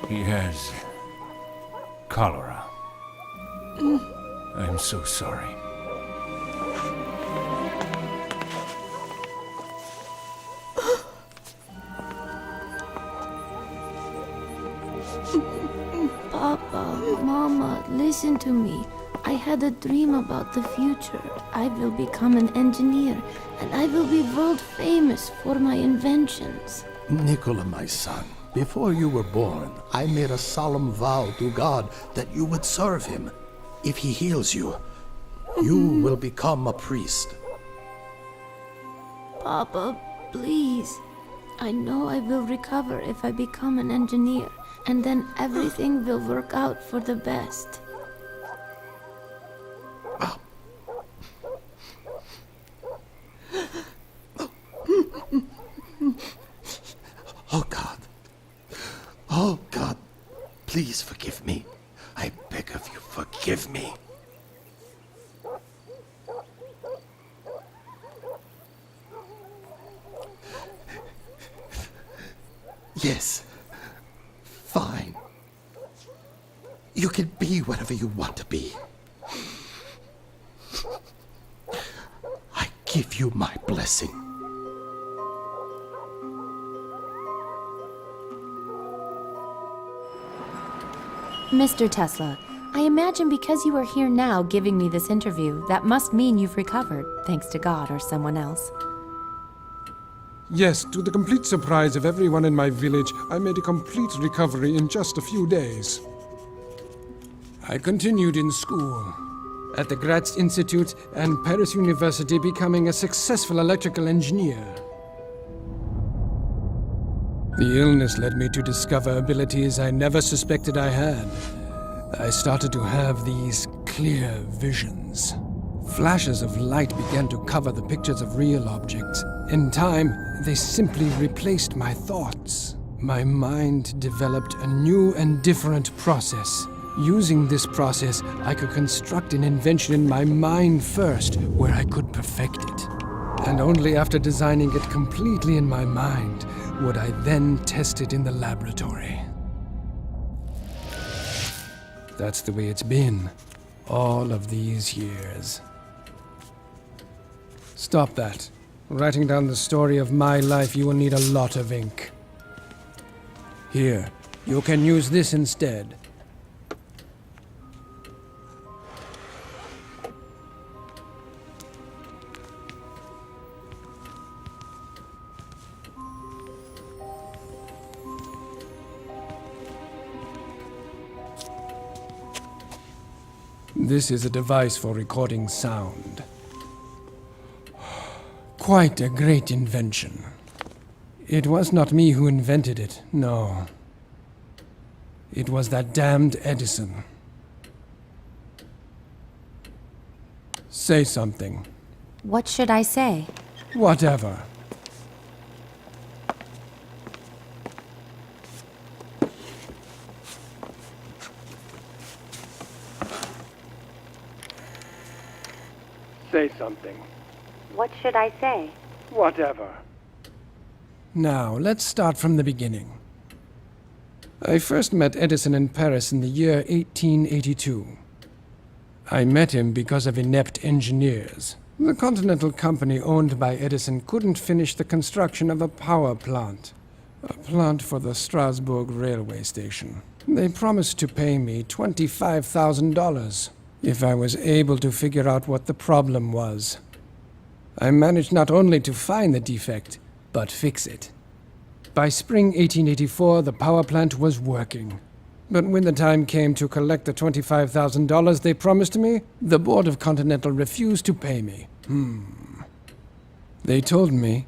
He has cholera. I'm so sorry. Papa, Mama, listen to me. I had a dream about the future. I will become an engineer, and I will be world famous for my inventions. Nicola, my son, before you were born, I made a solemn vow to God that you would serve him. If he heals you, you will become a priest. Papa, please. I know I will recover if I become an engineer, and then everything will work out for the best. Oh God. Oh God, please forgive me. I beg of you, forgive me. Yes, fine. You can be whatever you want to be. I give you my blessing. Mr. Tesla, I imagine because you are here now giving me this interview, that must mean you've recovered, thanks to God or someone else. Yes, to the complete surprise of everyone in my village, I made a complete recovery in just a few days. I continued in school, at the Graz Institute and Paris University, becoming a successful electrical engineer. The illness led me to discover abilities I never suspected I had. I started to have these clear visions. Flashes of light began to cover the pictures of real objects. In time, they simply replaced my thoughts. My mind developed a new and different process. Using this process, I could construct an invention in my mind first, where I could perfect it. And only after designing it completely in my mind would I then test it in the laboratory. That's the way it's been, all of these years. Stop that. Writing down the story of my life, you will need a lot of ink. Here, you can use this instead. This is a device for recording sound. Quite a great invention. It was not me who invented it, no. It was that damned Edison. Say something. What should I say? Whatever. Say something. What should I say? Whatever. Now, let's start from the beginning. I first met Edison in Paris in the year 1882. I met him because of inept engineers. The Continental Company owned by Edison couldn't finish the construction of a power plant. A plant for the Strasbourg railway station. They promised to pay me $25,000 if I was able to figure out what the problem was. I managed not only to find the defect, but fix it. By spring 1884, the power plant was working. But when the time came to collect the $25,000 they promised me, the board of Continental refused to pay me. They told me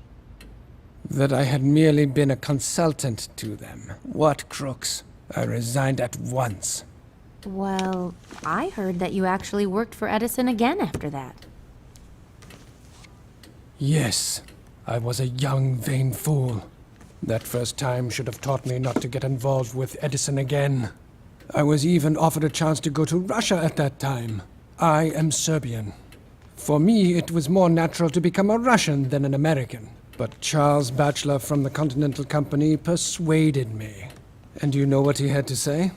that I had merely been a consultant to them. What crooks. I resigned at once. Well, I heard that you actually worked for Edison again after that. Yes, I was a young, vain fool. That first time should have taught me not to get involved with Edison again. I was even offered a chance to go to Russia at that time. I am Serbian. For me, it was more natural to become a Russian than an American. But Charles Batchelor from the Continental Company persuaded me. And do you know what he had to say?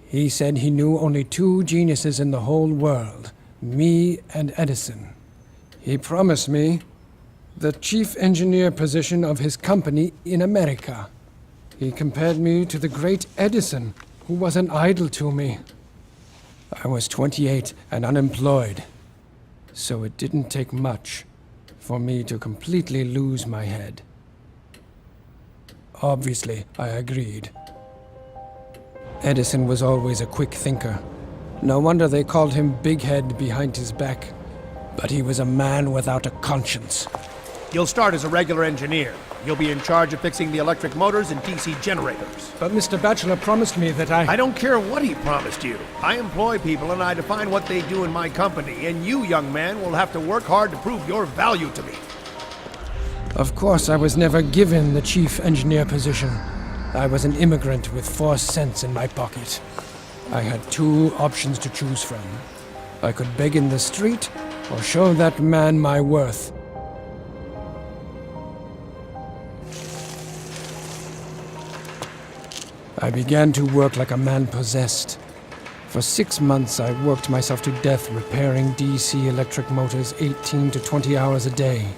He said he knew only two geniuses in the whole world, me and Edison. He promised me the chief engineer position of his company in America. He compared me to the great Edison, who was an idol to me. I was 28 and unemployed, so it didn't take much for me to completely lose my head. Obviously, I agreed. Edison was always a quick thinker. No wonder they called him Big Head behind his back. But he was a man without a conscience. You'll start as a regular engineer. You'll be in charge of fixing the electric motors and DC generators. But Mr. Batchelor promised me that I don't care what he promised you. I employ people and I define what they do in my company, and you, young man, will have to work hard to prove your value to me. Of course, I was never given the chief engineer position. I was an immigrant with 4 cents in my pocket. I had 2 options to choose from. I could beg in the street, or show that man my worth. I began to work like a man possessed. For 6 months, I worked myself to death repairing DC electric motors 18 to 20 hours a day.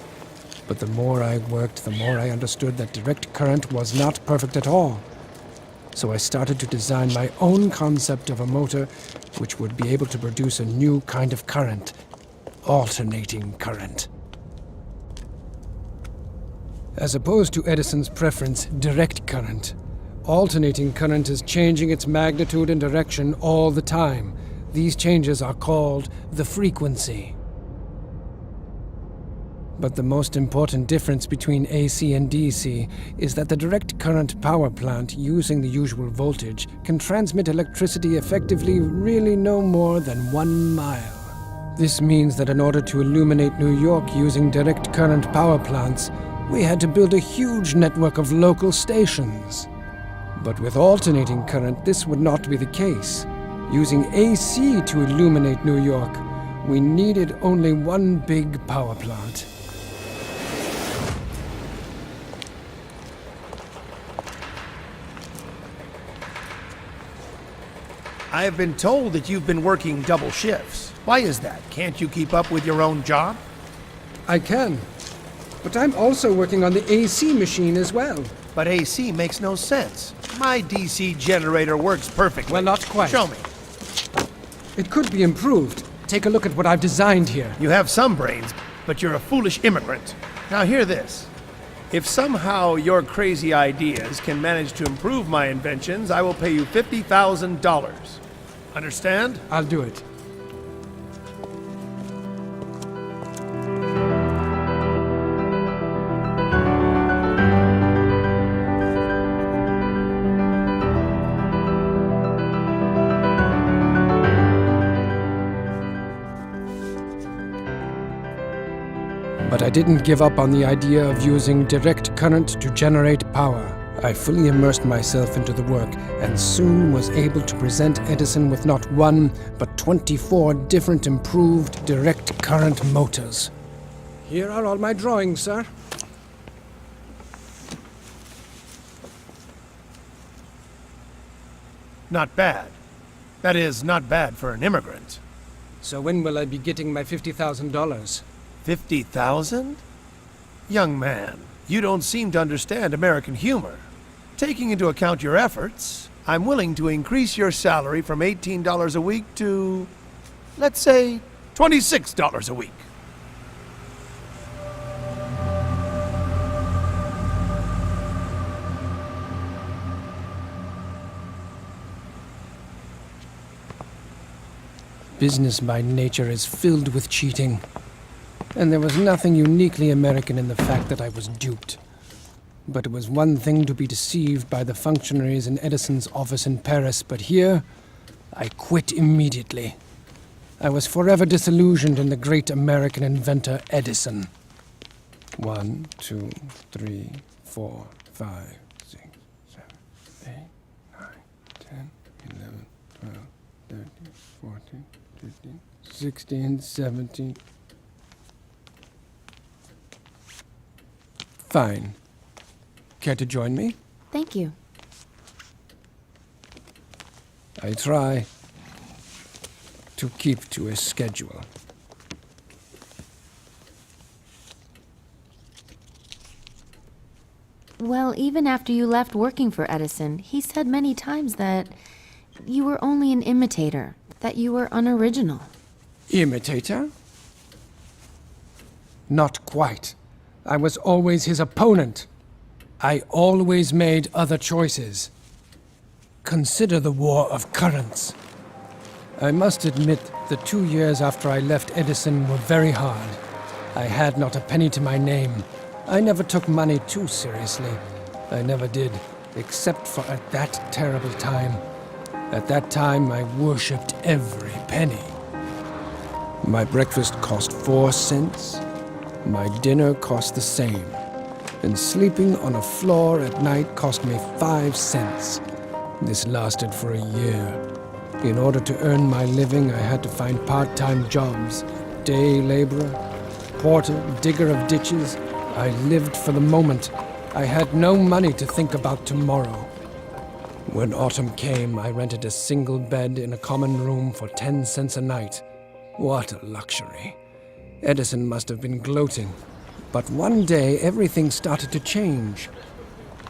But the more I worked, the more I understood that direct current was not perfect at all. So I started to design my own concept of a motor which would be able to produce a new kind of current, alternating current. As opposed to Edison's preference, direct current, alternating current is changing its magnitude and direction all the time. These changes are called the frequency. But the most important difference between AC and DC is that the direct current power plant using the usual voltage can transmit electricity effectively really no more than 1 mile. This means that in order to illuminate New York using direct current power plants, we had to build a huge network of local stations. But with alternating current, this would not be the case. Using AC to illuminate New York, we needed only one big power plant. I have been told that you've been working double shifts. Why is that? Can't you keep up with your own job? I can. But I'm also working on the AC machine as well. But AC makes no sense. My DC generator works perfectly. Well, not quite. Show me. It could be improved. Take a look at what I've designed here. You have some brains, but you're a foolish immigrant. Now hear this. If somehow your crazy ideas can manage to improve my inventions, I will pay you $50,000. Understand? I'll do it. But I didn't give up on the idea of using direct current to generate power. I fully immersed myself into the work and soon was able to present Edison with not 1, but 24 different improved direct current motors. Here are all my drawings, sir. Not bad. That is, not bad for an immigrant. So when will I be getting my $50,000? 50,000? Young man, you don't seem to understand American humor. Taking into account your efforts, I'm willing to increase your salary from $18 a week to, let's say, $26 a week. Business by nature is filled with cheating. And there was nothing uniquely American in the fact that I was duped. But it was one thing to be deceived by the functionaries in Edison's office in Paris, but here, I quit immediately. I was forever disillusioned in the great American inventor Edison. 1, 2, 3, 4, 5, 6, 7, 8, 9, 10, 11, 12, 13, 14, 15, 16, 17... Fine. Care to join me? Thank you. I try to keep to a schedule. Well, even after you left working for Edison, he said many times that you were only an imitator, that you were unoriginal. Imitator? Not quite. I was always his opponent. I always made other choices. Consider the war of currents. I must admit, the 2 years after I left Edison were very hard. I had not a penny to my name. I never took money too seriously. I never did, except for at that terrible time. At that time, I worshipped every penny. My breakfast cost 4 cents. My dinner cost the same. And sleeping on a floor at night cost me 5 cents. This lasted for a year. In order to earn my living, I had to find part-time jobs. Day laborer, porter, digger of ditches. I lived for the moment. I had no money to think about tomorrow. When autumn came, I rented a single bed in a common room for 10 cents a night. What a luxury. Edison must have been gloating. But one day, everything started to change.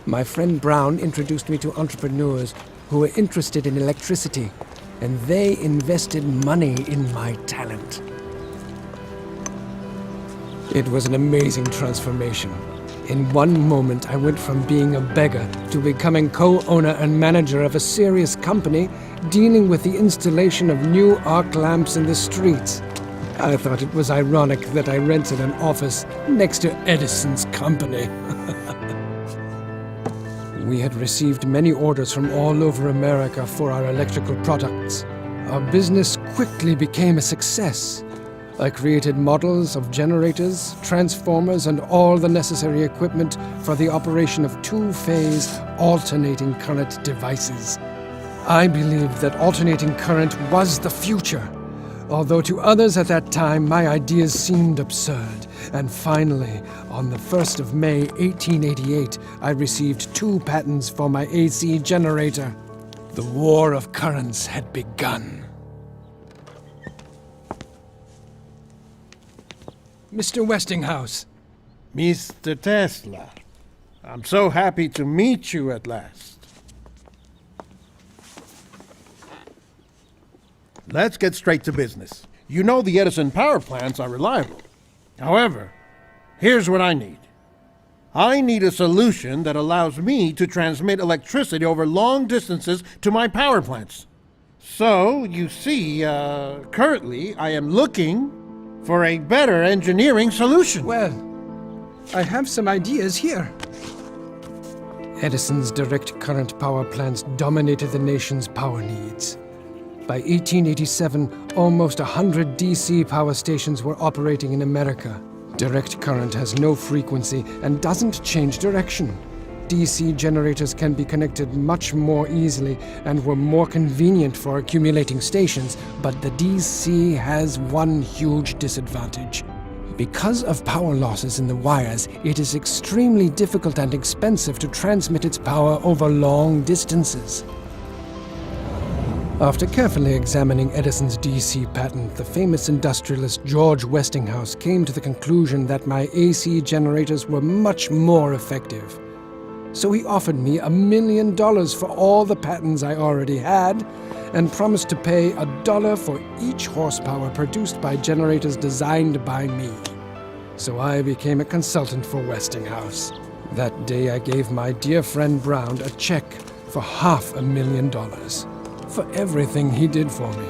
My friend Brown introduced me to entrepreneurs who were interested in electricity, and they invested money in my talent. It was an amazing transformation. In one moment, I went from being a beggar to becoming co-owner and manager of a serious company dealing with the installation of new arc lamps in the streets. I thought it was ironic that I rented an office next to Edison's company. We had received many orders from all over America for our electrical products. Our business quickly became a success. I created models of generators, transformers, and all the necessary equipment for the operation of two-phase alternating current devices. I believed that alternating current was the future, although to others at that time my ideas seemed absurd. And finally, on the 1st of May 1888, I received 2 patents for my AC generator. The war of currents had begun. Mr. Westinghouse. Mr. Tesla, I'm so happy to meet you at last. Let's get straight to business. You know the Edison power plants are reliable. However, here's what I need. I need a solution that allows me to transmit electricity over long distances to my power plants. So, you see, currently I am looking for a better engineering solution. Well, I have some ideas here. Edison's direct current power plants dominated the nation's power needs. By 1887, almost 100 DC power stations were operating in America. Direct current has no frequency and doesn't change direction. DC generators can be connected much more easily and were more convenient for accumulating stations, but the DC has one huge disadvantage. Because of power losses in the wires, it is extremely difficult and expensive to transmit its power over long distances. After carefully examining Edison's DC patent, the famous industrialist George Westinghouse came to the conclusion that my AC generators were much more effective. So he offered me $1 million for all the patents I already had, and promised to pay $1 for each horsepower produced by generators designed by me. So I became a consultant for Westinghouse. That day I gave my dear friend Brown a check for $500,000 for everything he did for me.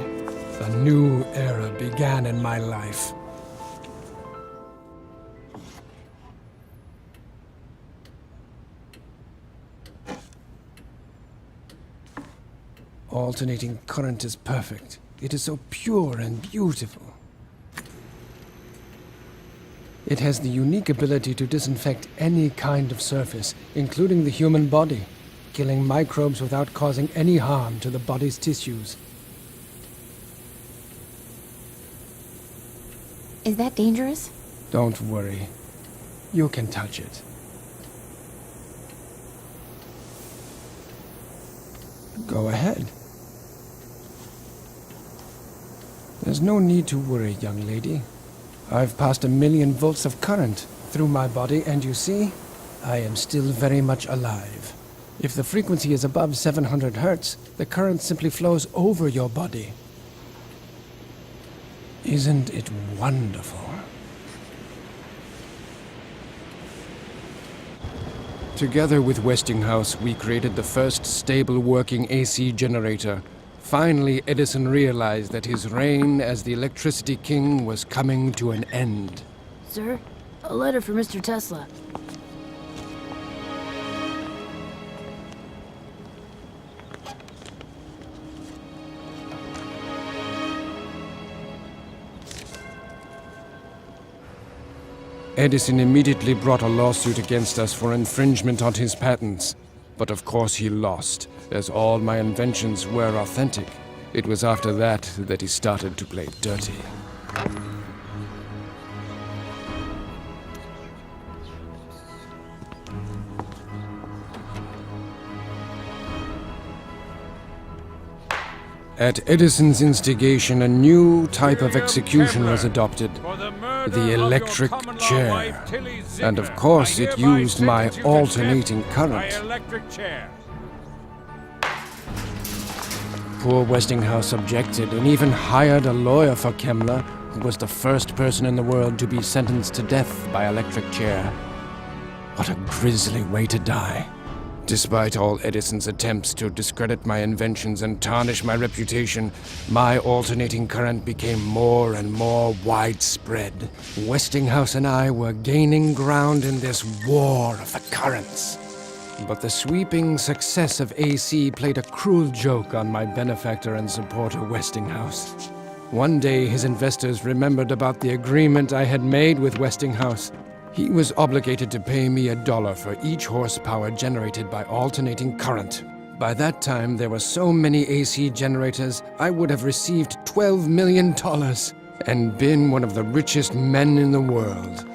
A new era began in my life. Alternating current is perfect. It is so pure and beautiful. It has the unique ability to disinfect any kind of surface, including the human body, killing microbes without causing any harm to the body's tissues. Is that dangerous? Don't worry. You can touch it. Go ahead. There's no need to worry, young lady. I've passed 1,000,000 volts of current through my body, and you see, I am still very much alive. If the frequency is above 700 hertz, the current simply flows over your body. Isn't it wonderful? Together with Westinghouse, we created the first stable working AC generator. Finally, Edison realized that his reign as the electricity king was coming to an end. Sir, a letter for Mr. Tesla. Edison immediately brought a lawsuit against us for infringement on his patents. But of course he lost, as all my inventions were authentic. It was after that that he started to play dirty. At Edison's instigation, a new type of execution was adopted. The electric chair. And of course it used my alternating current. Poor Westinghouse objected and even hired a lawyer for Kemmler, who was the first person in the world to be sentenced to death by electric chair. What a grisly way to die. Despite all Edison's attempts to discredit my inventions and tarnish my reputation, my alternating current became more and more widespread. Westinghouse and I were gaining ground in this war of the currents. But the sweeping success of AC played a cruel joke on my benefactor and supporter, Westinghouse. One day, his investors remembered about the agreement I had made with Westinghouse. He was obligated to pay me $1 for each horsepower generated by alternating current. By that time, there were so many AC generators, I would have received $12 million and been one of the richest men in the world.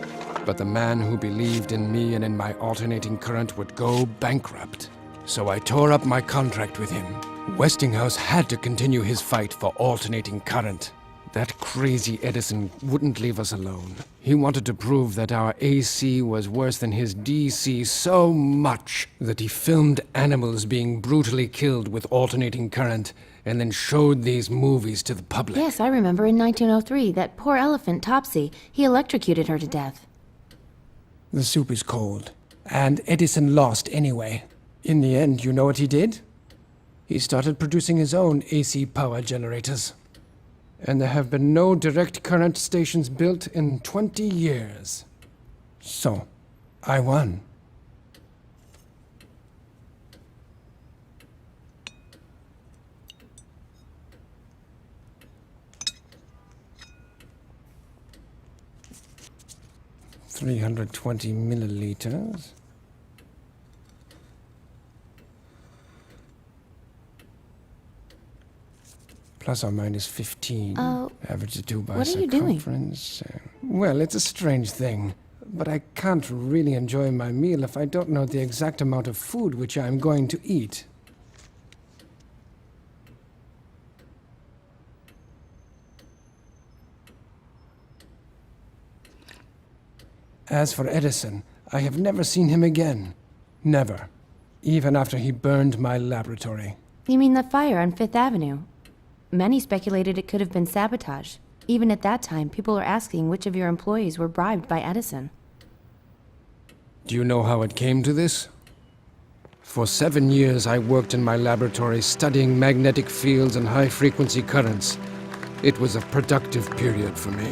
But the man who believed in me and in my alternating current would go bankrupt. So I tore up my contract with him. Westinghouse had to continue his fight for alternating current. That crazy Edison wouldn't leave us alone. He wanted to prove that our AC was worse than his DC so much that he filmed animals being brutally killed with alternating current and then showed these movies to the public. Yes, I remember in 1903, that poor elephant, Topsy. He electrocuted her to death. The soup is cold, and Edison lost anyway. In the end, you know what he did? He started producing his own AC power generators. And there have been no direct current stations built in 20 years. So, I won. $320 milliliters. Plus or minus 15. Average of 2 by what are you doing? circumference. Well, it's a strange thing. But I can't really enjoy my meal if I don't know the exact amount of food which I'm going to eat. As for Edison, I have never seen him again. Never. Even after he burned my laboratory. You mean the fire on Fifth Avenue? Many speculated it could have been sabotage. Even at that time, people were asking which of your employees were bribed by Edison. Do you know how it came to this? For 7 years, I worked in my laboratory studying magnetic fields and high-frequency currents. It was a productive period for me.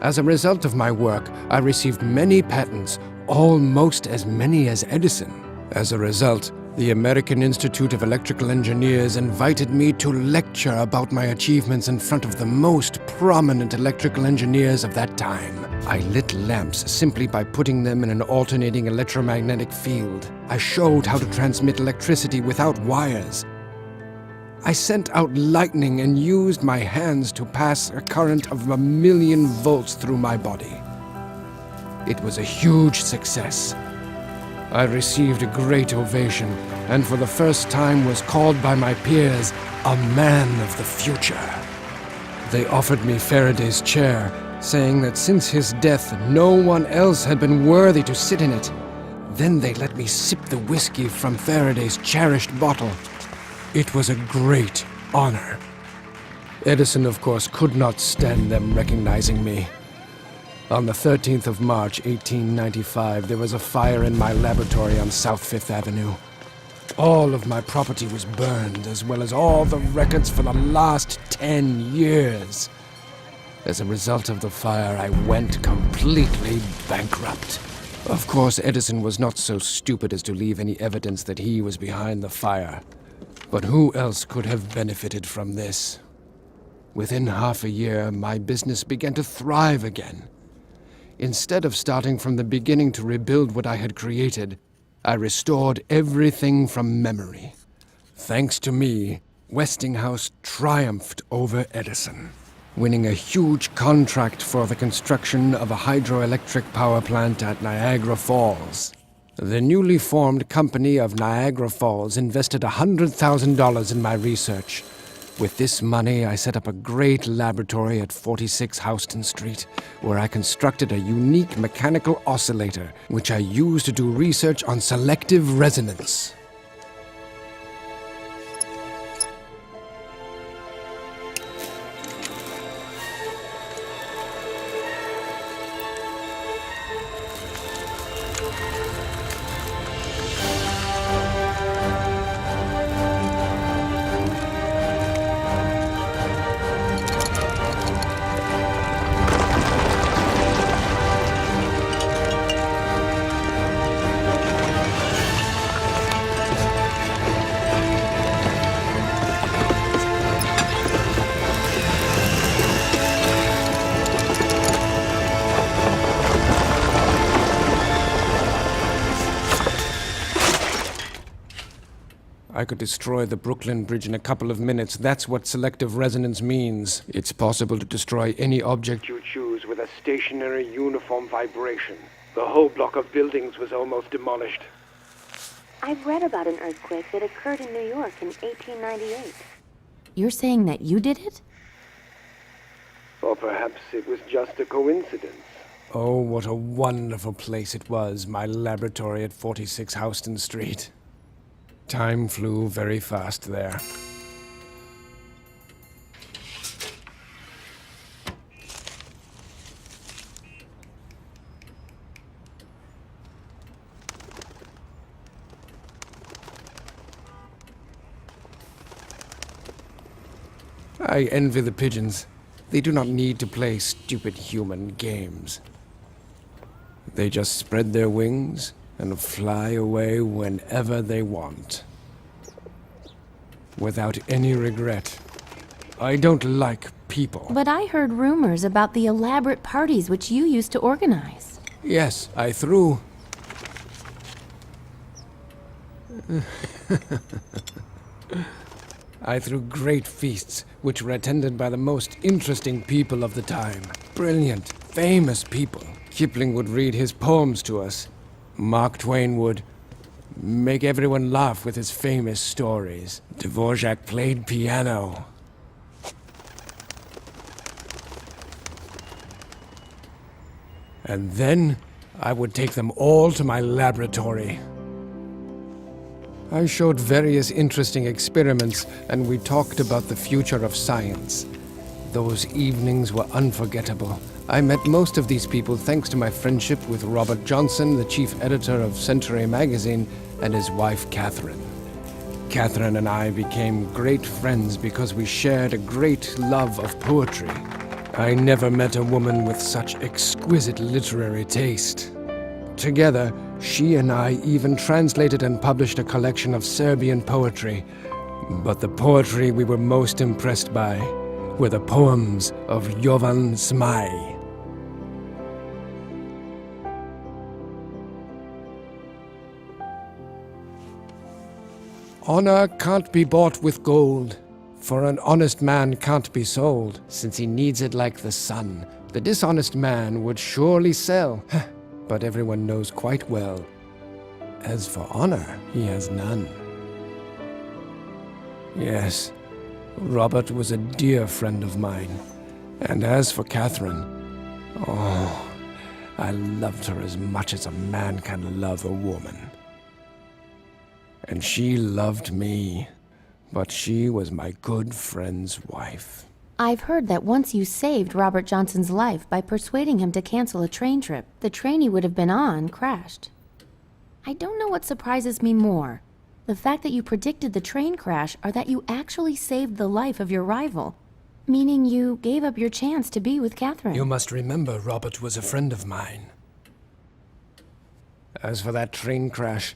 As a result of my work, I received many patents, almost as many as Edison. As a result, the American Institute of Electrical Engineers invited me to lecture about my achievements in front of the most prominent electrical engineers of that time. I lit lamps simply by putting them in an alternating electromagnetic field. I showed how to transmit electricity without wires. I sent out lightning and used my hands to pass a current of 1,000,000 volts through my body. It was a huge success. I received a great ovation, and for the first time was called by my peers a man of the future. They offered me Faraday's chair, saying that since his death, no one else had been worthy to sit in it. Then they let me sip the whiskey from Faraday's cherished bottle. It was a great honor. Edison, of course, could not stand them recognizing me. On the 13th of March, 1895, there was a fire in my laboratory on South Fifth Avenue. All of my property was burned, as well as all the records for the last 10 years. As a result of the fire, I went completely bankrupt. Of course, Edison was not so stupid as to leave any evidence that he was behind the fire. But who else could have benefited from this? Within half a year, my business began to thrive again. Instead of starting from the beginning to rebuild what I had created, I restored everything from memory. Thanks to me, Westinghouse triumphed over Edison, winning a huge contract for the construction of a hydroelectric power plant at Niagara Falls. The newly formed company of Niagara Falls invested $100,000 in my research. With this money, I set up a great laboratory at 46 Houston Street, where I constructed a unique mechanical oscillator, which I used to do research on selective resonance. I could destroy the Brooklyn Bridge in a couple of minutes. That's what selective resonance means. It's possible to destroy any object you choose with a stationary, uniform vibration. The whole block of buildings was almost demolished. I've read about an earthquake that occurred in New York in 1898. You're saying that you did it? Or perhaps it was just a coincidence. Oh, what a wonderful place it was, my laboratory at 46 Houston Street. Time flew very fast there. I envy the pigeons. They do not need to play stupid human games. They just spread their wings and fly away whenever they want. Without any regret. I don't like people. But I heard rumors about the elaborate parties which you used to organize. Yes, I threw... I threw great feasts, which were attended by the most interesting people of the time. Brilliant, famous people. Kipling would read his poems to us. Mark Twain would make everyone laugh with his famous stories. Dvorak played piano. And then I would take them all to my laboratory. I showed various interesting experiments, and we talked about the future of science. Those evenings were unforgettable. I met most of these people thanks to my friendship with Robert Johnson, the chief editor of Century magazine, and his wife, Catherine. Catherine and I became great friends because we shared a great love of poetry. I never met a woman with such exquisite literary taste. Together, she and I even translated and published a collection of Serbian poetry. But the poetry we were most impressed by were the poems of Jovan Zmaj. Honor can't be bought with gold, for an honest man can't be sold, since he needs it like the sun. The dishonest man would surely sell, but everyone knows quite well. As for honor, he has none. Yes, Robert was a dear friend of mine. And as for Catherine, oh, I loved her as much as a man can love a woman. And she loved me, but she was my good friend's wife. I've heard that once you saved Robert Johnson's life by persuading him to cancel a train trip, the train he would have been on crashed. I don't know what surprises me more, the fact that you predicted the train crash or that you actually saved the life of your rival, meaning you gave up your chance to be with Catherine. You must remember Robert was a friend of mine. As for that train crash,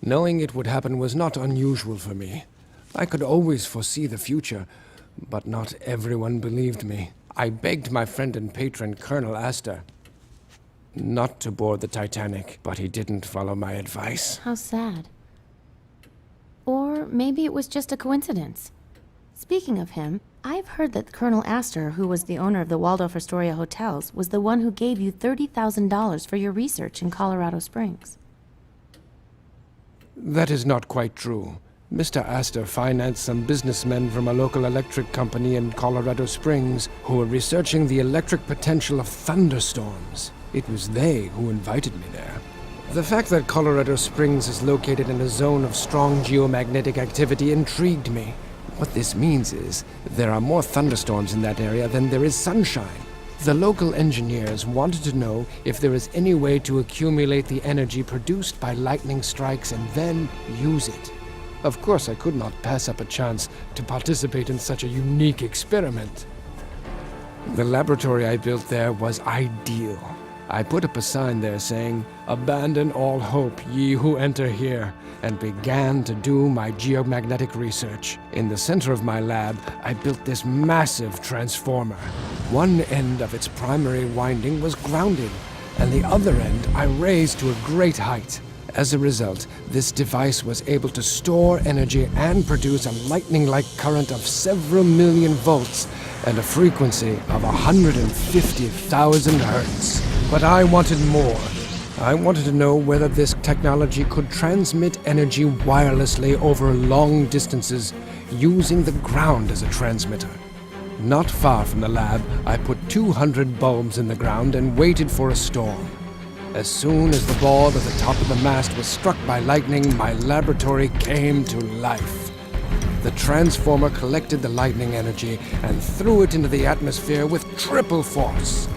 knowing it would happen was not unusual for me. I could always foresee the future, but not everyone believed me. I begged my friend and patron, Colonel Astor, not to board the Titanic, but he didn't follow my advice. How sad. Or maybe it was just a coincidence. Speaking of him, I've heard that Colonel Astor, who was the owner of the Waldorf Astoria hotels, was the one who gave you $30,000 for your research in Colorado Springs. That is not quite true. Mr. Astor financed some businessmen from a local electric company in Colorado Springs who were researching the electric potential of thunderstorms. It was they who invited me there. The fact that Colorado Springs is located in a zone of strong geomagnetic activity intrigued me. What this means is there are more thunderstorms in that area than there is sunshine. The local engineers wanted to know if there is any way to accumulate the energy produced by lightning strikes and then use it. Of course, I could not pass up a chance to participate in such a unique experiment. The laboratory I built there was ideal. I put up a sign there saying, "Abandon all hope, ye who enter here," and began to do my geomagnetic research. In the center of my lab, I built this massive transformer. One end of its primary winding was grounded, and the other end I raised to a great height. As a result, this device was able to store energy and produce a lightning-like current of several million volts and a frequency of 150,000 hertz. But I wanted more. I wanted to know whether this technology could transmit energy wirelessly over long distances using the ground as a transmitter. Not far from the lab, I put 200 bulbs in the ground and waited for a storm. As soon as the ball at the top of the mast was struck by lightning, my laboratory came to life. The transformer collected the lightning energy and threw it into the atmosphere with triple force.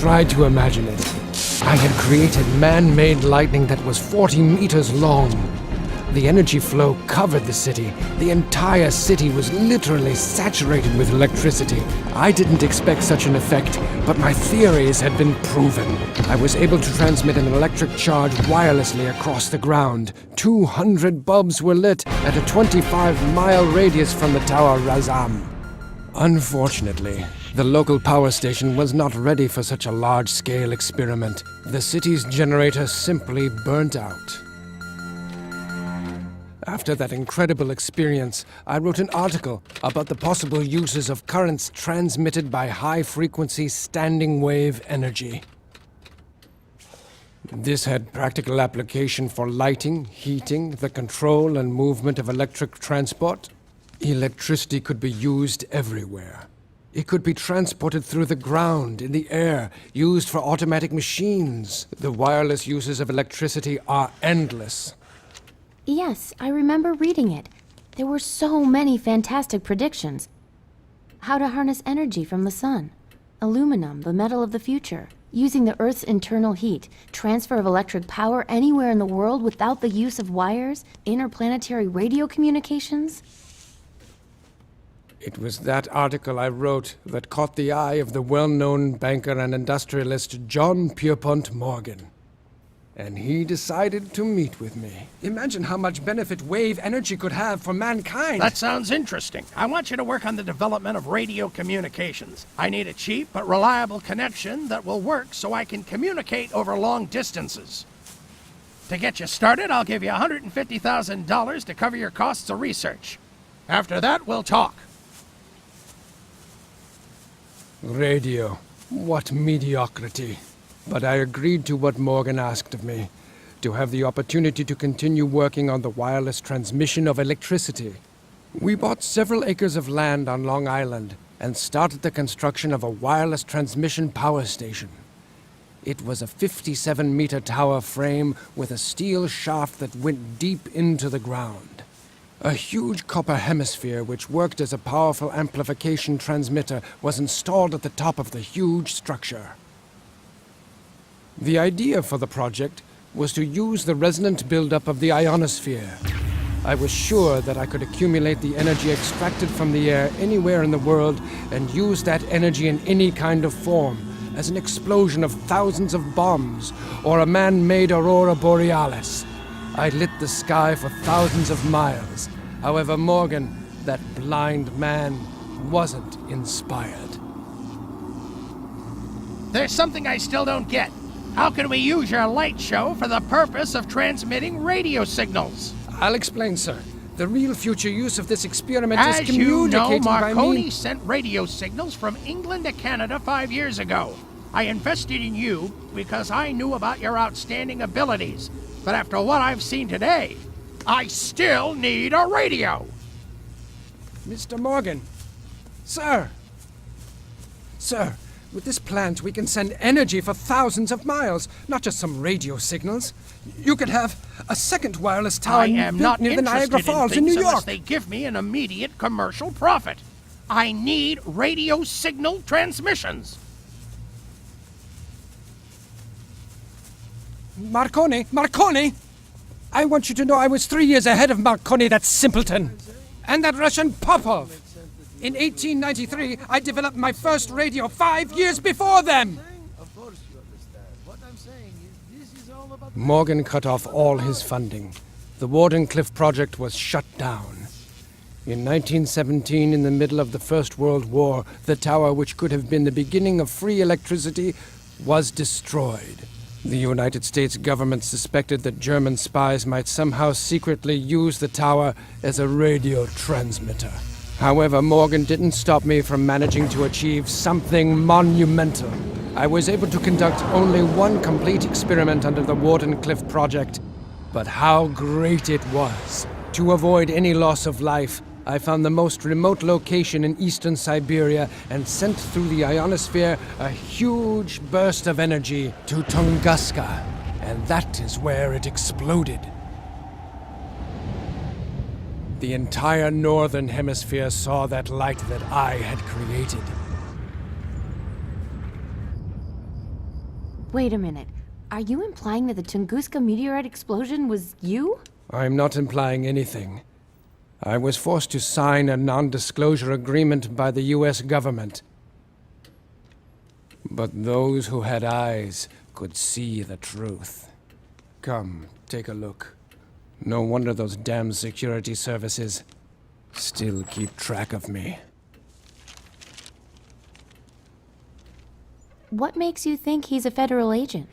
Try to imagine it. I had created man-made lightning that was 40 meters long. The energy flow covered the city. The entire city was literally saturated with electricity. I didn't expect such an effect, but my theories had been proven. I was able to transmit an electric charge wirelessly across the ground. 200 bulbs were lit at a 25-mile radius from the Tower Razam. Unfortunately, the local power station was not ready for such a large-scale experiment. The city's generator simply burnt out. After that incredible experience, I wrote an article about the possible uses of currents transmitted by high-frequency standing wave energy. This had practical application for lighting, heating, the control and movement of electric transport. Electricity could be used everywhere. It could be transported through the ground, in the air, used for automatic machines. The wireless uses of electricity are endless. Yes, I remember reading it. There were so many fantastic predictions. How to harness energy from the sun. Aluminum, the metal of the future. Using the Earth's internal heat. Transfer of electric power anywhere in the world without the use of wires. Interplanetary radio communications. It was that article I wrote that caught the eye of the well-known banker and industrialist John Pierpont Morgan. And he decided to meet with me. Imagine how much benefit wave energy could have for mankind. That sounds interesting. I want you to work on the development of radio communications. I need a cheap but reliable connection that will work so I can communicate over long distances. To get you started, I'll give you $150,000 to cover your costs of research. After that, we'll talk. Radio. What mediocrity. But I agreed to what Morgan asked of me. to have the opportunity to continue working on the wireless transmission of electricity. We bought several acres of land on Long Island and started the construction of a wireless transmission power station. It was a 57-meter tower frame with a steel shaft that went deep into the ground. A huge copper hemisphere which worked as a powerful amplification transmitter was installed at the top of the huge structure. The idea for the project was to use the resonant buildup of the ionosphere. I was sure that I could accumulate the energy extracted from the air anywhere in the world and use that energy in any kind of form, as an explosion of thousands of bombs or a man-made aurora borealis. I lit the sky for thousands of miles. However, Morgan, that blind man, wasn't inspired. There's something I still don't get. How can we use your light show for the purpose of transmitting radio signals? I'll explain, sir. The real future use of this experiment is As you know, communicating by Marconi means... sent radio signals from England to Canada 5 years ago. I invested in you because I knew about your outstanding abilities. But after what I've seen today, I still need a radio. Mr. Morgan. Sir. Sir, with this plant we can send energy for thousands of miles, not just some radio signals. You could have a second wireless tower I am not near the Niagara interested in Falls in things New unless York. they give me an immediate commercial profit. I need radio signal transmissions. Marconi! I want you to know I was 3 years ahead of Marconi, that simpleton. And that Russian Popov. In 1893, I developed my first radio 5 years before them. Morgan cut off all his funding. The Wardenclyffe project was shut down. In 1917, in the middle of the First World War, the tower, which could have been the beginning of free electricity, was destroyed. The United States government suspected that German spies might somehow secretly use the tower as a radio transmitter. However, Morgan didn't stop me from managing to achieve something monumental. I was able to conduct only one complete experiment under the Wardenclyffe project, but how great it was! To avoid any loss of life, I found the most remote location in eastern Siberia and sent through the ionosphere a huge burst of energy to Tunguska, and that is where it exploded. The entire northern hemisphere saw that light that I had created. Wait a minute. Are you implying that the Tunguska meteorite explosion was you? I'm not implying anything. I was forced to sign a non-disclosure agreement by the US government. But those who had eyes could see the truth. Come, take a look. No wonder those damn security services still keep track of me. What makes you think he's a federal agent?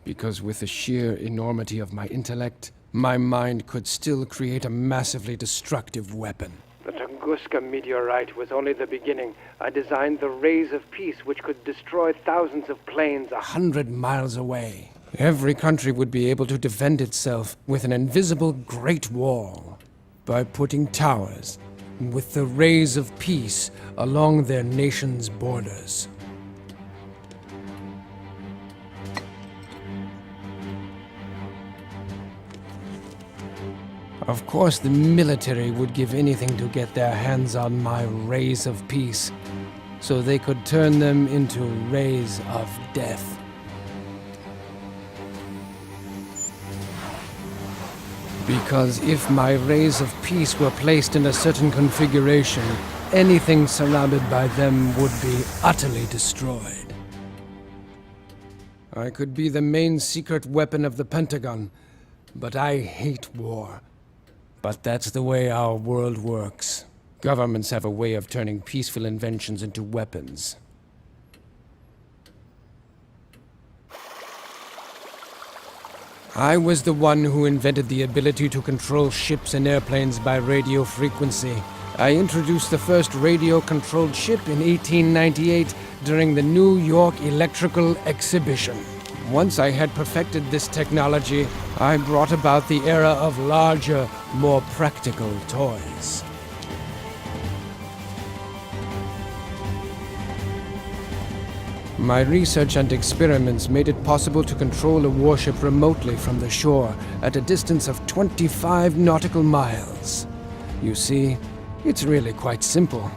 Because with the sheer enormity of my intellect, my mind could still create a massively destructive weapon. The Tunguska meteorite was only the beginning. I designed the rays of peace which could destroy thousands of planes 100 miles away. Every country would be able to defend itself with an invisible Great Wall by putting towers with the rays of peace along their nation's borders. Of course, the military would give anything to get their hands on my rays of peace, so they could turn them into rays of death. Because if my rays of peace were placed in a certain configuration, anything surrounded by them would be utterly destroyed. I could be the main secret weapon of the Pentagon, but I hate war. But that's the way our world works. Governments have a way of turning peaceful inventions into weapons. I was the one who invented the ability to control ships and airplanes by radio frequency. I introduced the first radio-controlled ship in 1898 during the New York Electrical Exhibition. Once I had perfected this technology, I brought about the era of larger, more practical toys. My research and experiments made it possible to control a warship remotely from the shore at a distance of 25 nautical miles. You see, it's really quite simple.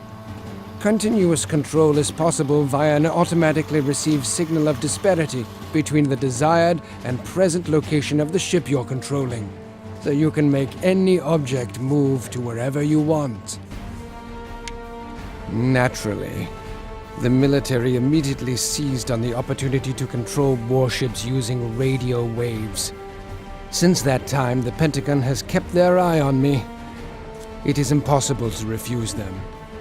Continuous control is possible via an automatically received signal of disparity between the desired and present location of the ship you're controlling, so you can make any object move to wherever you want. Naturally, the military immediately seized on the opportunity to control warships using radio waves. Since that time, the Pentagon has kept their eye on me. It is impossible to refuse them.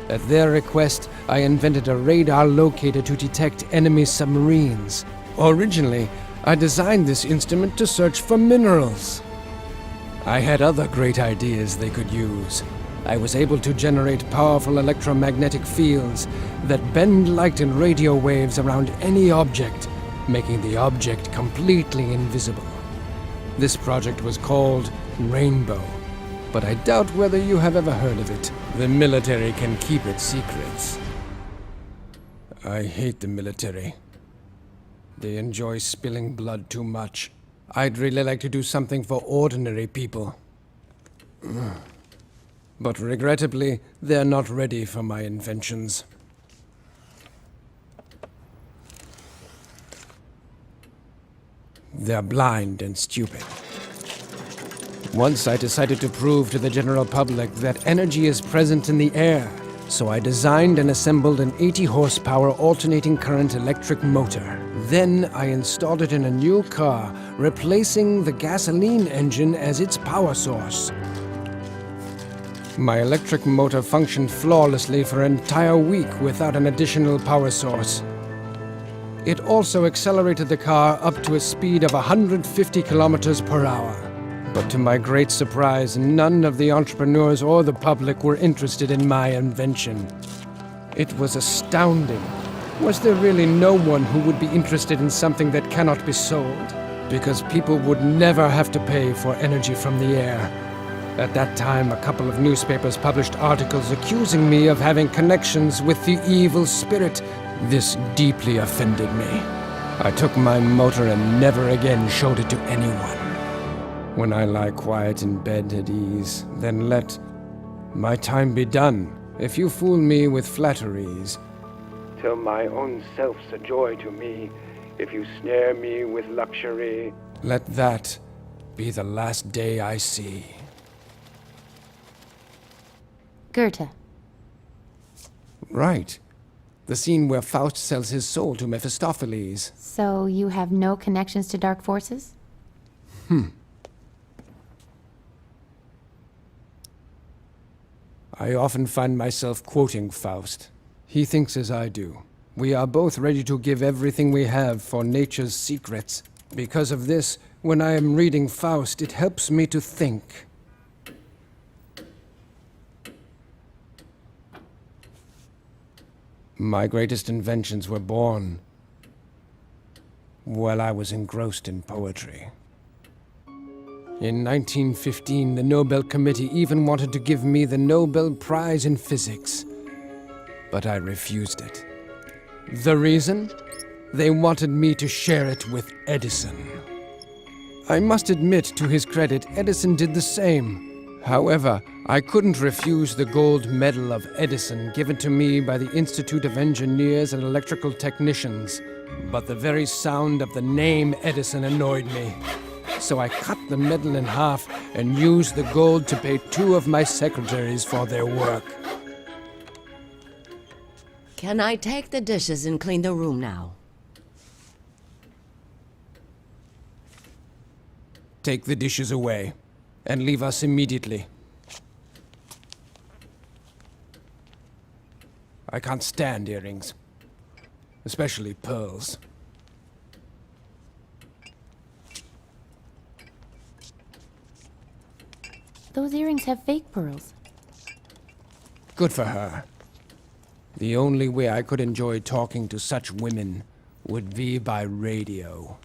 At their request, I invented a radar locator to detect enemy submarines. Originally, I designed this instrument to search for minerals. I had other great ideas they could use. I was able to generate powerful electromagnetic fields that bend light and radio waves around any object, making the object completely invisible. This project was called Rainbow, but I doubt whether you have ever heard of it. The military can keep its secrets. I hate the military. They enjoy spilling blood too much. I'd really like to do something for ordinary people. But regrettably, they're not ready for my inventions. They're blind and stupid. Once I decided to prove to the general public that energy is present in the air, so I designed and assembled an 80-horsepower alternating current electric motor. Then I installed it in a new car, replacing the gasoline engine as its power source. My electric motor functioned flawlessly for an entire week without an additional power source. It also accelerated the car up to a speed of 150 kilometers per hour. But to my great surprise, none of the entrepreneurs or the public were interested in my invention. It was astounding. Was there really no one who would be interested in something that cannot be sold? Because people would never have to pay for energy from the air. At that time, a couple of newspapers published articles accusing me of having connections with the evil spirit. This deeply offended me. I took my motor and never again showed it to anyone. When I lie quiet in bed at ease, then let my time be done. If you fool me with flatteries, till my own self's a joy to me. If you snare me with luxury, let that be the last day I see. Goethe. Right. The scene where Faust sells his soul to Mephistopheles. So you have no connections to dark forces? I often find myself quoting Faust. He thinks as I do. We are both ready to give everything we have for nature's secrets. Because of this, when I am reading Faust, it helps me to think. My greatest inventions were born while I was engrossed in poetry. In 1915, the Nobel Committee even wanted to give me the Nobel Prize in Physics, but I refused it. The reason? They wanted me to share it with Edison. I must admit, to his credit, Edison did the same. However, I couldn't refuse the gold medal of Edison given to me by the Institute of Engineers and Electrical Technicians, but the very sound of the name Edison annoyed me. So I cut the medal in half and used the gold to pay 2 of my secretaries for their work. Can I take the dishes and clean the room now? Take the dishes away and leave us immediately. I can't stand earrings, especially pearls. Those earrings have fake pearls. Good for her. The only way I could enjoy talking to such women would be by radio.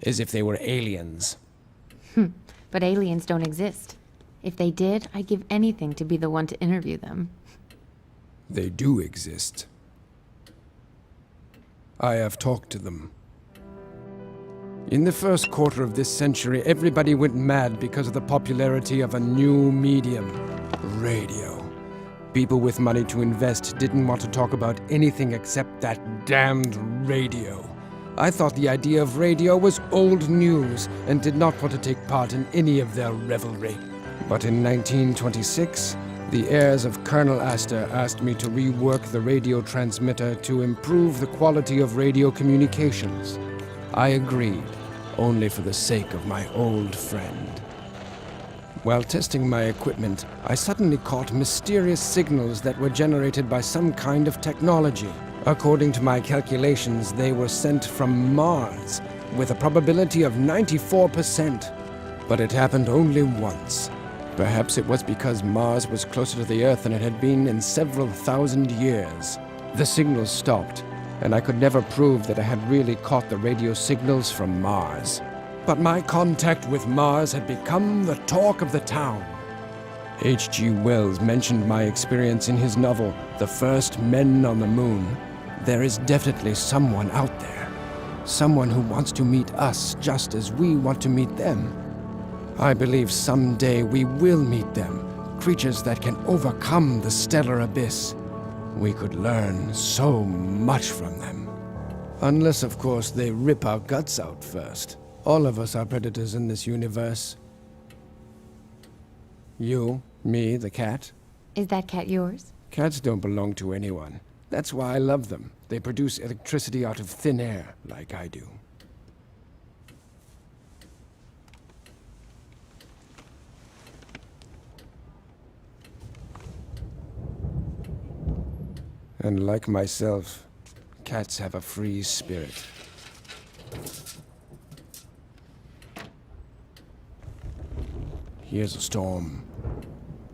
As if they were aliens. But aliens don't exist. If they did, I'd give anything to be the one to interview them. They do exist. I have talked to them. In the first quarter of this century, everybody went mad because of the popularity of a new medium, radio. People with money to invest didn't want to talk about anything except that damned radio. I thought the idea of radio was old news and did not want to take part in any of their revelry. But in 1926, the heirs of Colonel Astor asked me to rework the radio transmitter to improve the quality of radio communications. I agreed, only for the sake of my old friend. While testing my equipment, I suddenly caught mysterious signals that were generated by some kind of technology. According to my calculations, they were sent from Mars, with a probability of 94%. But it happened only once. Perhaps it was because Mars was closer to the Earth than it had been in several thousand years. The signals stopped, and I could never prove that I had really caught the radio signals from Mars. But my contact with Mars had become the talk of the town. H.G. Wells mentioned my experience in his novel, The First Men on the Moon. There is definitely someone out there. Someone who wants to meet us just as we want to meet them. I believe someday we will meet them, creatures that can overcome the stellar abyss. We could learn so much from them. Unless, of course, they rip our guts out first. All of us are predators in this universe. You, me, the cat. Is that cat yours? Cats don't belong to anyone. That's why I love them. They produce electricity out of thin air, like I do. And like myself, cats have a free spirit. Here's a storm.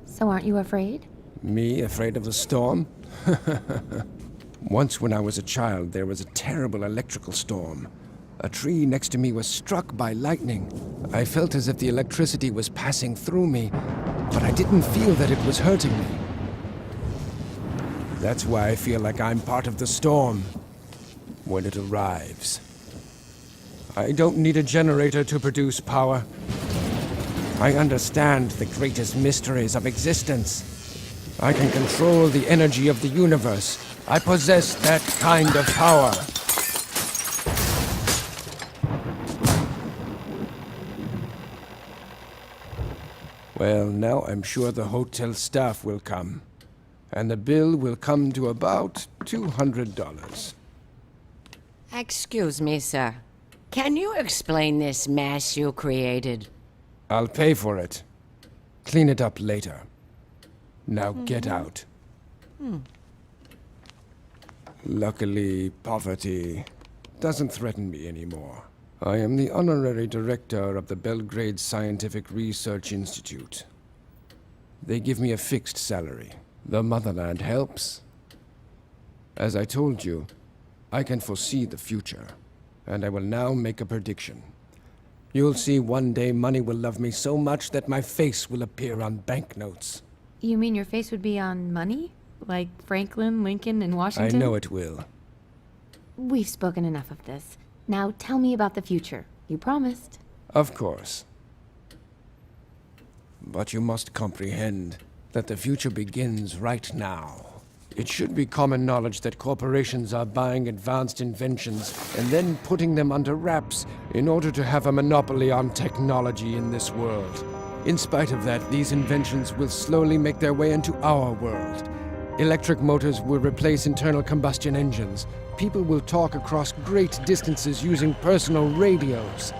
So aren't you afraid? Me afraid of the storm? Once when I was a child, there was a terrible electrical storm. A tree next to me was struck by lightning. I felt as if the electricity was passing through me, but I didn't feel that it was hurting me. That's why I feel like I'm part of the storm when it arrives. I don't need a generator to produce power. I understand the greatest mysteries of existence. I can control the energy of the universe. I possess that kind of power. Well, now I'm sure the hotel staff will come. And the bill will come to about $200. Excuse me, sir. Can you explain this mess you created? I'll pay for it. Clean it up later. Now get out. Luckily, poverty doesn't threaten me anymore. I am the honorary director of the Belgrade Scientific Research Institute. They give me a fixed salary. The motherland helps. As I told you, I can foresee the future, and I will now make a prediction. You'll see one day money will love me so much that my face will appear on banknotes. You mean your face would be on money? Like Franklin, Lincoln, and Washington? I know it will. We've spoken enough of this. Now tell me about the future. You promised. Of course. But you must comprehend that the future begins right now. It should be common knowledge that corporations are buying advanced inventions and then putting them under wraps in order to have a monopoly on technology in this world. In spite of that, these inventions will slowly make their way into our world. Electric motors will replace internal combustion engines. People will talk across great distances using personal radios.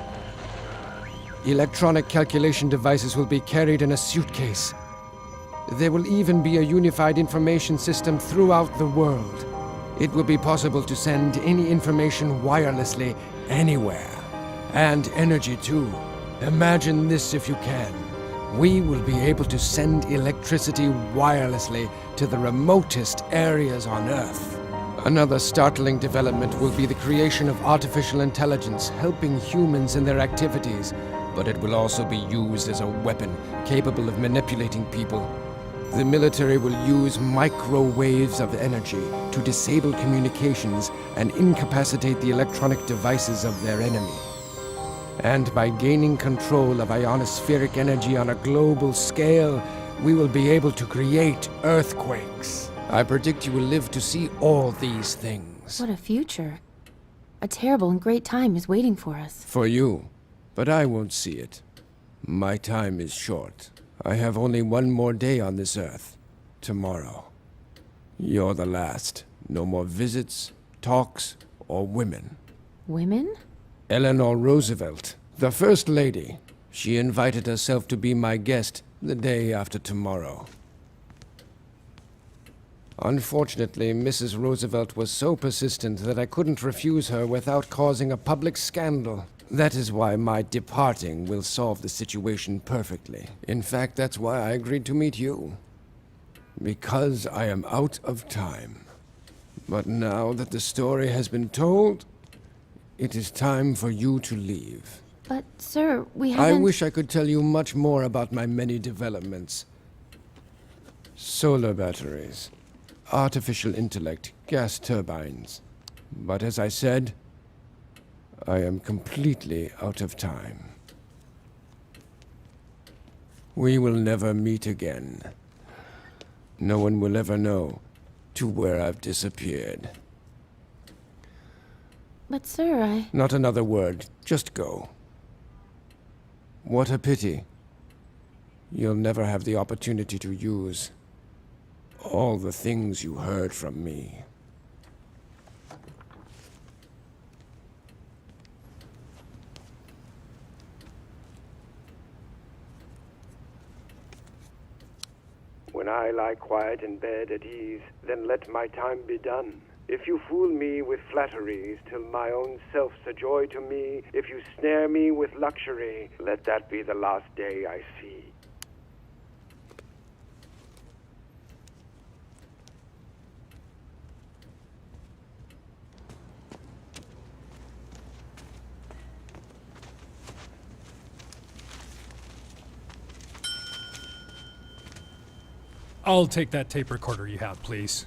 Electronic calculation devices will be carried in a suitcase. There will even be a unified information system throughout the world. It will be possible to send any information wirelessly anywhere. And energy too. Imagine this if you can. We will be able to send electricity wirelessly to the remotest areas on Earth. Another startling development will be the creation of artificial intelligence helping humans in their activities, but it will also be used as a weapon capable of manipulating people. The military will use microwaves of energy to disable communications and incapacitate the electronic devices of their enemy. And by gaining control of ionospheric energy on a global scale, we will be able to create earthquakes. I predict you will live to see all these things. What a future. A terrible and great time is waiting for us. For you, but I won't see it. My time is short. I have only one more day on this earth. Tomorrow. You're the last. No more visits, talks, or women. Women? Eleanor Roosevelt, the First Lady. She invited herself to be my guest the day after tomorrow. Unfortunately, Mrs. Roosevelt was so persistent that I couldn't refuse her without causing a public scandal. That is why my departing will solve the situation perfectly. In fact, that's why I agreed to meet you. Because I am out of time. But now that the story has been told, it is time for you to leave. But, sir, we haven't... I wish I could tell you much more about my many developments. Solar batteries, artificial intellect, gas turbines. But as I said, I am completely out of time. We will never meet again. No one will ever know to where I've disappeared. But, sir, Not another word. Just go. What a pity. You'll never have the opportunity to use all the things you heard from me. When I lie quiet in bed at ease, then let my time be done. If you fool me with flatteries, till my own self's a joy to me, if you snare me with luxury, let that be the last day I see. I'll take that tape recorder you have, please.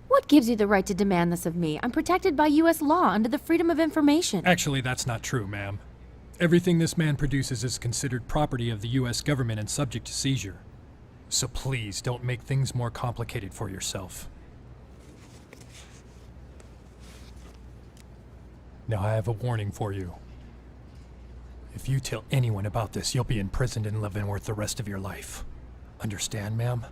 What gives you the right to demand this of me? I'm protected by U.S. law under the Freedom of Information. Actually, that's not true, ma'am. Everything this man produces is considered property of the U.S. government and subject to seizure. So please, don't make things more complicated for yourself. Now I have a warning for you. If you tell anyone about this, you'll be imprisoned in Leavenworth the rest of your life. Understand, ma'am?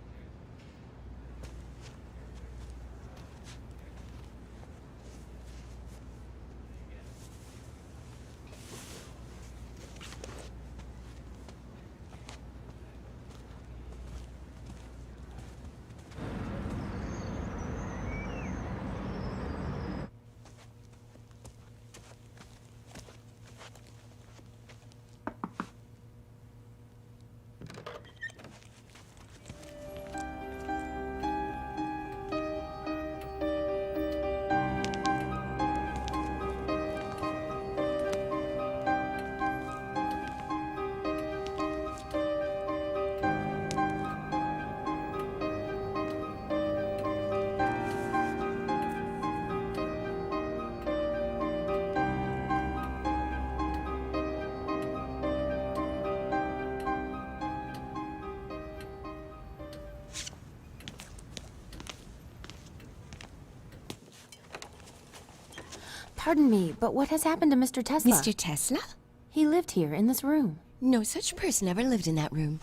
Pardon me, but what has happened to Mr. Tesla? Mr. Tesla? He lived here, in this room. No such person ever lived in that room.